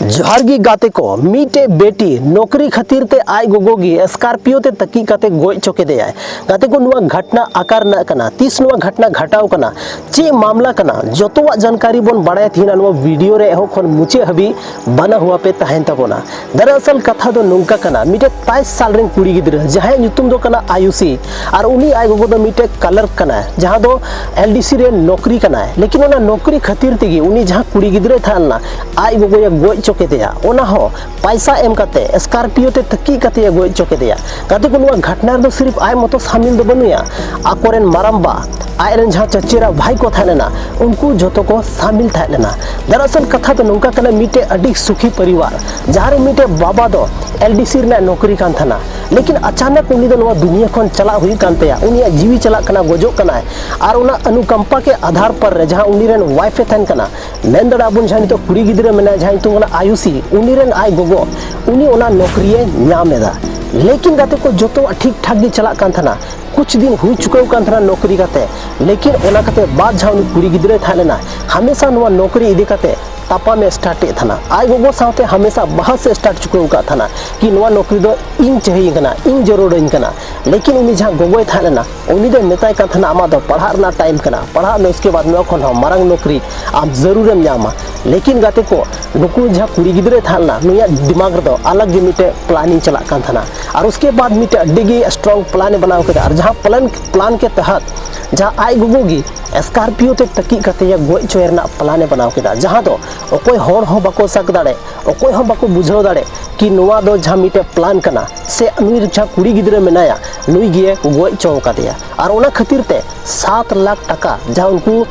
जोहारगी गाते को मीटे बेटी नौकरी खातिर ते आय गोगोगी स्कॉर्पियो ते तकी काते गोय चोके दे आय गाते को नुआ घटना आकार ना कना तीस नुआ घटना घटाव कना चे मामला कना जोतोवा जानकारी बोन बाड़ाय थीना नुआ वीडियो रे एहो खन मुचे हबी बना हुआ पे तहन तबोना। दरअसल कथा दो नोंका कना मीटे 22 साल रेन कुड़ी गिद्रा जहां नुतुम दो कना आयुषी और उनी आय गोगो दो मीटे कलर कना जहां दो एलडीसी रे नौकरी कना लेकिन ओना नौकरी खातिर तेगी उनी जहां कुड़ी गिद्रे थाना आय गोगो या गोय चोके दे ओना हो पैसा एम काते स्कॉर्पियो ते तकी काते गोय चोके दे गाते को नुआ घटना दो सिर्फ आय मतो शामिल दो बनुया आकोरेन माराम्बा आयरन जहां चचेरा भाई को थालेना उनको जोतो को शामिल थालेना। दरअसल कथा तो नोंका कना मीटे अडी सुखी परिवार जहां मीटे बाबा दो एलडीसी रे नौकरी कान थाना लेकिन अचानक उनी दो नुआ दुनिया खन चला हुई कानतेया उनिया जीवी चला कना गोजो कना और उना अनुकंपा के आधार पर जहां उनी रेन वाइफ थान कना मेन दड़ा बुन जहां तो कुड़ी गिद्रा मेना जहां तो उना आयुषी उनी रेन आय गोगो उनी उना नौकरी न्यामेदा लेकिन गाते को जोतो ठीक ठाक गी चला कान थाना कुछ दिन हुई चुके कान थाना नौकरी काते लेकिन ओना काते बाद जहां उनी कुड़ी गिद्रा थालेना हमेशा नुआ नौकरी इदी काते तापा में स्टार्ट थाना आय गोगो साथे हमेशा बहस से स्टार्ट चुके का थाना कि नुआ नौकरी दो इन चाहिए कना इन जरूर कना लेकिन उनी जहां गोगोय थालेना उनी दो मेताय का थाना आमा दो पढ़ाना टाइम कना पढ़ा में उसके बाद नुआ खन मारंग नौकरी आम जरूरम न्यामा लेकिन गाते को नुकु जहां कुड़ी गिद्रे थालना नुया दिमाग दो अलग गे मिटे प्लानिंग चला कान थाना और उसके बाद मिटे अड्डी स्ट्रॉन्ग प्लान बनाव के और जहां प्लान के तहत जहां आय गोगोगी स्कॉर्पियो ते तकी काते या गोय चोयरना प्लान बनाव के जहां दो ओकोय होर हो बाको सक दाड़े ओकोय हो बाको बुझाव दाड़े कि नुआ दो जहां मिटे प्लान कना से नुई जहां कुड़ी गिद्रे मेनाया नुई गे गोय चो कादेया और ओना खातिर ते 7 लाख टका जहां उनको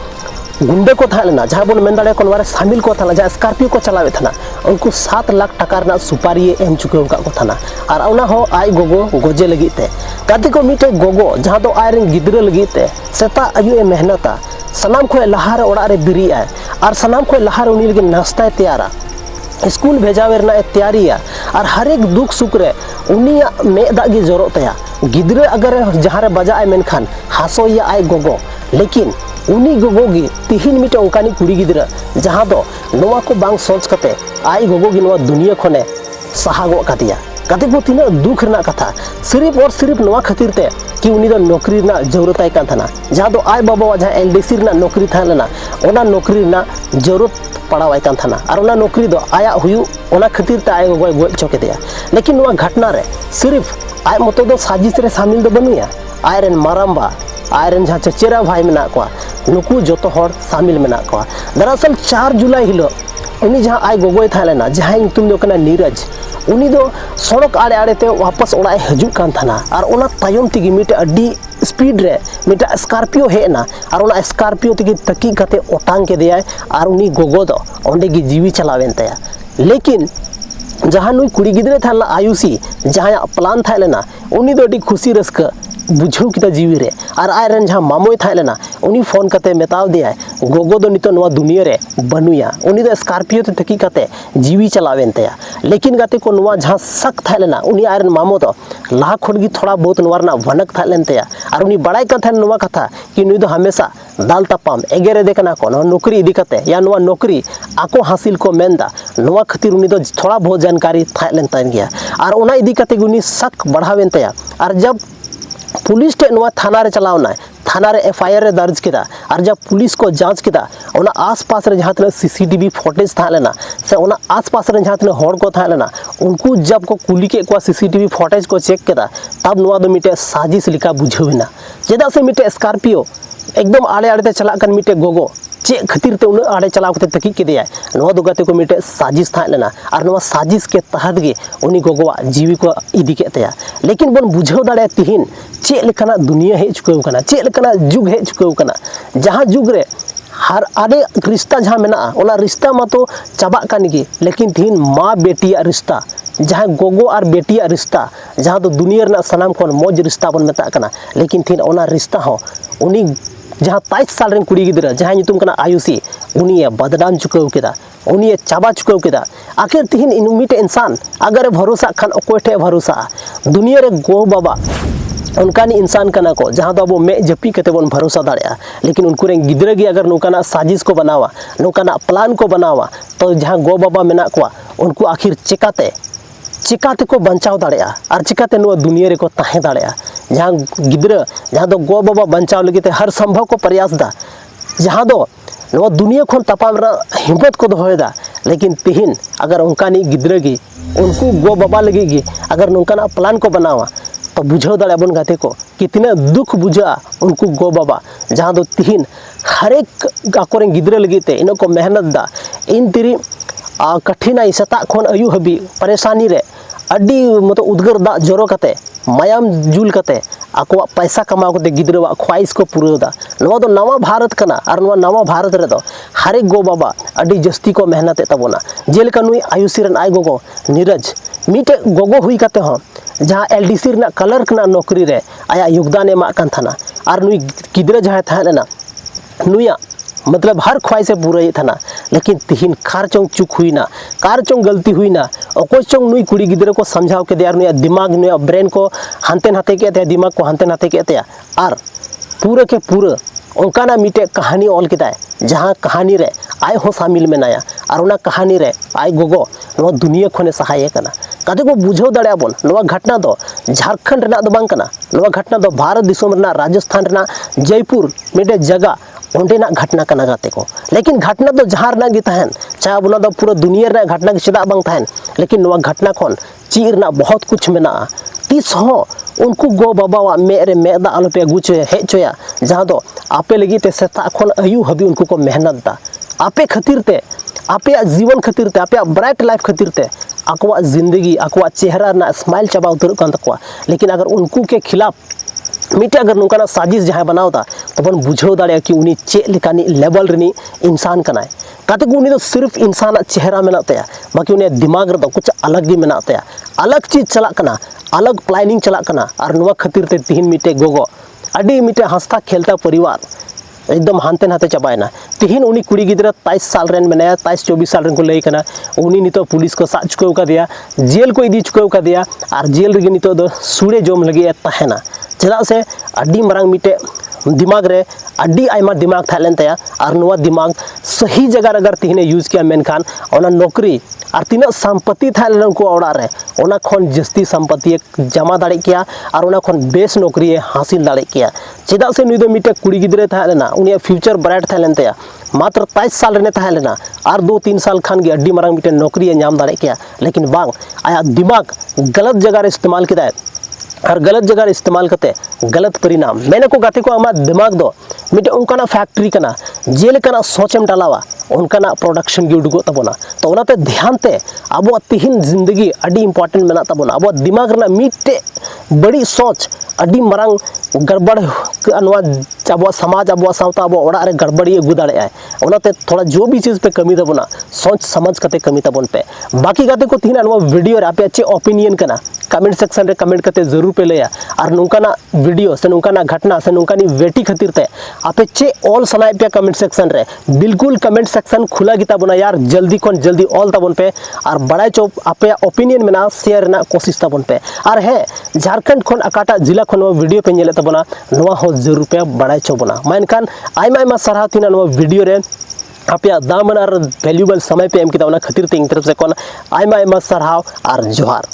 गुंडे को थालेना जहां बोन मेन दाड़े को नवारे शामिल को थाना जहां स्कॉर्पियो को चलावे थाना उनको 7 लाख टका रना सुपारी एम चुके उनका को थाना और ओना हो आय गोगो गोजे लगी ते गाते को मिटे गोगो जहां दो आय रेन गिद्रे लगी ते सेता अयु ए मेहनता सनाम को लहार ओड़ा रे बिरी आय और सनाम को लहार उनी लगे नाश्ता तैयारा स्कूल भेजावे रना तैयारिया और हर एक दुख सुख रे उनिया मेदा गी जरो तया गिद्रे अगर जहां रे बजाए मेनखान हासो या आय गोगो लेकिन उनी गोगोगी तिहिन मिटे ओंकानी कुड़ी गिद्रा जहां दो नोवा को बांग सोच कते आय गोगोगी नोवा दुनिया खने सहागो कातिया कते को तीना दुख रना कथा सिर्फ और सिर्फ नोवा खातिर ते कि उनी दो नौकरी ना जरूरत आय कान थाना जहां दो आय बाबा जहां एलडीसी ना नौकरी थालेना ओना नौकरी ना जरूरत पड़ावाय कान थाना और ओना नौकरी दो आया हुयु ओना खातिर ते आय गोगोय गोय चोके दिया लेकिन नोवा घटना रे सिर्फ आय मतो दो साजिश रे शामिल दो बनुया आय रेन माराम्बा आयरन जहां चचेरा भाई मेना को नुकु जोतो हर शामिल मेना को। दरअसल 4 जुलाई हिलो उनी जहां आय गोगोय थालेना जहां नुतुम दो कना नीरज उनी दो सड़क आड़े आड़े ते वापस ओड़ा हजू कान थाना और ओना तायम तिगी मिटे अड्डी स्पीड रे मिटे स्कॉर्पियो हेना और ओना स्कॉर्पियो तिगी तकी काते ओटांग के दिया और उनी गोगो दो ओंडे गी जीवी चलावेन तया लेकिन जहां नुई कुड़ी गिद्रे थाला आयुषी जहां प्लान थालेना उनी दो अड्डी खुशी रस्का बुझाव किता जीवी रे और आयरन जहां मामोय थालेना उनी फोन कते मेताव दिया गोगो दो नितो नवा दुनिया रे बनुया उनी दो स्कॉर्पियो ते तकी कते जीवी चलावेन तया लेकिन गाते को नवा जहां सक थालेना उनी आयरन मामो तो लाख खडगी थोड़ा बहुत नवारना वनक थालेन तया और उनी बड़ाई का थान नवा कथा कि नुई दो हमेशा दाल तपाम एगेरे देखना को नौकरी इदी कते या नवा नौकरी आको हासिल को मेंदा नवा खातिर उनी दो थोड़ा बहुत जानकारी थालेन तन गया और ओना इदी कते उनी सक बढ़ावेन तया और जब पुलिस टे नुआ थाना रे चलावना थाना रे एफआईआर रे दर्ज किदा और जब पुलिस को जांच किदा ओना आसपास रे जहां तने सीसीटीवी फुटेज थालेना से ओना आसपास रे जहां तने होड़ को थालेना उनको जब को कुली के को सीसीटीवी फुटेज को चेक किदा तब नुआ दो मिटे साजिश लिका बुझाविना चेदा से मिटे स्कॉर्पियो एकदम आड़े आड़े ते चला कन मिटे गोगो चे खातिर ते उन आड़े चलाव कते तकी के दिया नुआ दो गाते को मिटे साजिश थालेना और नुआ साजिश के तहत गे उनी गोगोवा जीवी को इदी के तया लेकिन बन बुझाव दाड़े तिहिन चे लेकना दुनिया हे चुके कना चे लेकना जुग हे चुके कना जहां जुग रे हर आडे रिश्ता जहां मेना ओना रिश्ता मा तो चाबा कान गे लेकिन तिहिन माँ बेटिया रिश्ता जहां गोगो और बेटिया रिश्ता जहां तो दुनिया रे सनाम खन मौज रिश्ता बन मेता कना लेकिन तिहिन ओना रिश्ता हो उनी जहां 22 साल रेन कुड़ी गिद्रा जहां नितुम कना आयुषी उनी बदनाम चुकाव केदा उनी चाबा चुकाव केदा आखिर तिहिन इन मिटे इंसान अगर भरोसा खान ओकोय ठे भरोसा दुनिया रे गो बाबा उनकानी इंसान कना को जहाँ दो अब मे जपी कते बन भरोसा दाड़ेया लेकिन उनको रें गिद्रा गी अगर नौकाना साजिश को बनावा नौकाना प्लान को बनावा तो जहाँ गो बाबा मेना को उनको आखिर चिकाते को बचाव दाड़ेया और चिकाते नुआ दुनिया रे को ताहे दाड़ेया जहाँ गिद्रा जहाँ दो गो बाबा बचाव लगे हर संभव को प्रयास दा जहाँ दो नुआ दुनिया खन तपाम हिम्मत को दोहदा लेकिन तिहिन अगर उनकानी गिद्रा गी उनको गो बाबा लगे गी अगर नौकाना प्लान को बनावा तो बुझाव दाड़े बन गाते को कितना दुख बुझा उनको गो बाबा जहाँ दो तिहिन हरेक आकोरें गिद्रा लगे इन को मेहनत दा इन तिरी कठिनाई सता खन आयु हबी परेशानी रे अड्डी मतलब उद्गार दा जरो कते मायाम जुल कते आको पैसा कमाओ कते गिद्रा ख्वाहिश को पूरा नवा भारत कना और नवा भारत रे दो हरेक गो बाबा अड्डी जस्ती को मेहनत तबोना जेलका नुई आयुषी रन आय गोगो नीरज मीटे गोगो हुई कते हो जहाँ एलडीसी रना क्लर्क ना नौकरी रे आया योगदान एमा कान थाना और नुई गिद्रा जहाँ थाना नुया मतलब हर ख्वाहिश से पूरा था लेकिन तिहिन कार चौंग चुक हुई ना कार चौंग गलती हुई ना और चौंग नुई कुड़ी गिद्रा को समझाओ के दिया नुया दिमाग नुया ब्रेन को हानते नाते के दिमाग को हानते नाते के और पूरे के पूरे उनका मीटे कहानी ऑल के जहाँ कहानी रे आय हो शामिल मेनाया और उना कहानी रे आय गोगो नुआ दुनिया खने सहाय कना कते को बुझाव दाड़े बोन नुआ घटना दो झारखंड रना दो बांग कना नुआ घटना दो भारत दिसोम रना राजस्थान रना जयपुर मीटे जगह उन्हें घटना कना गाते को लेकिन घटना तो जहाँ रना गी तहन चाहे बुना दो पूरा दुनिया रे घटना के चेदा बांग तहन लेकिन नुआ घटना खन ची रना बहुत कुछ मेना तीस हो उनको गो बाबा मेरे मेदा आलो पे अगू हेचोया जहाँ दो आपे लगी ते सेता खन आयु हबी उनको को मेहनत दा आपे खातिर ते आपे जीवन खातिर ते आपे ब्राइट लाइफ खातिर ते आकवा जिंदगी आकवा चेहरा ना स्माइल चबा उतर कान तकवा लेकिन अगर उनको के खिलाफ मीटे अगर नौकाना साजिश जहाँ बनावता तो बन बुझाव दाड़े कि उनी चेक लेकानी लेवल रनी इंसान कनाय काते को उनी तो सिर्फ इंसान चेहरा मेना तया बाकी उनी दिमाग रे तो कुछ अलग ही मेना तया अलग चीज चला कना अलग प्लानिंग चला कना और नुआ खातिर ते तिहिन मीटे गोगो अडी मीटे हंसता खेलता परिवार एकदम हानते नाते चाबायना तिहिन उनी कुड़ी गिद्रा 23 साल रेन मेनाया 23-24 साल रेन को लई कना उनी नितो पुलिस को साच चुकाव का दिया जेल को इदी चुकाव का दिया और जेल रे नितो दो सुड़े जोम लगे तहना चेदा से अड्डी मरांग मीटे दिमाग रे अड्डी आयमा दिमाग थालेन तया और नुआ दिमाग सही जगह अगर तिहिने यूज किया मेनखान ओना नौकरी और तीना संपत्ति थालेन उनको ओड़ा रे ओना खन जस्ती संपत्ति जमा दाड़े किया और ओना खन बेस नौकरी हासिल दाड़े किया चेदा से नुई दो मीटे कुड़ी गिद्रे थालेना उनिया फ्यूचर ब्राइट थालेन तया मात्र 23 साल रे थालेना और 2-3 साल खान गे अड्डी मरांग मीटे नौकरी नाम दाड़े किया लेकिन बांग आया दिमाग गलत जगह रे इस्तेमाल किया और गलत जगह इस्तेमाल करते गलत परिणाम मैंने को गाते को आमा दिमाग दो मिटे उनका फैक्ट्री कना जेल कना सोचम डालावा उनका प्रोडक्शन की उडुगो तबोना तो उनाते ध्यान ते अब तिहिन जिंदगी अडी इम्पोर्टेंट मेना तबोना अब दिमाग रना मिटे बड़ी सोच अडी मरांग गड़बड़ अब समाज अब सावता अब ओड़ा रे गड़बड़ी अगू दाड़े आए उनाते थोड़ा जो भी चीज़ पे कमी तबोना सोच समझ कते कमी तबोन पे बाकी गाते को तिहिन वीडियो रे आपे अच्छे ओपिनियन कना कमेंट सेक्शन रे कमेंट करते जरूर पे लैया और नौकाना वीडियो से नौकाना घटना से नौकानी वेटी खातिर ते आपे चे ऑल सनाए पे कमेंट सेक्शन रे बिल्कुल कमेंट सेक्शन खुला गिता बना यार जल्दी खन जल्दी ऑल तबन पे और बड़ा चो आपे ओपिनियन मेना शेयर ना कोशिश तबन पे और है झारखंड खन अकाटा जिला खन वीडियो पे नेले तबना नवा हो जरूर पे बड़ा चो बना मानकान आयमा आयमा सराह तिना नवा वीडियो रे आपे दामन और वैल्यूएबल समय पे एम किता खातिर ते इन तरफ से कोन आयमा आयमा सराह और जोहार।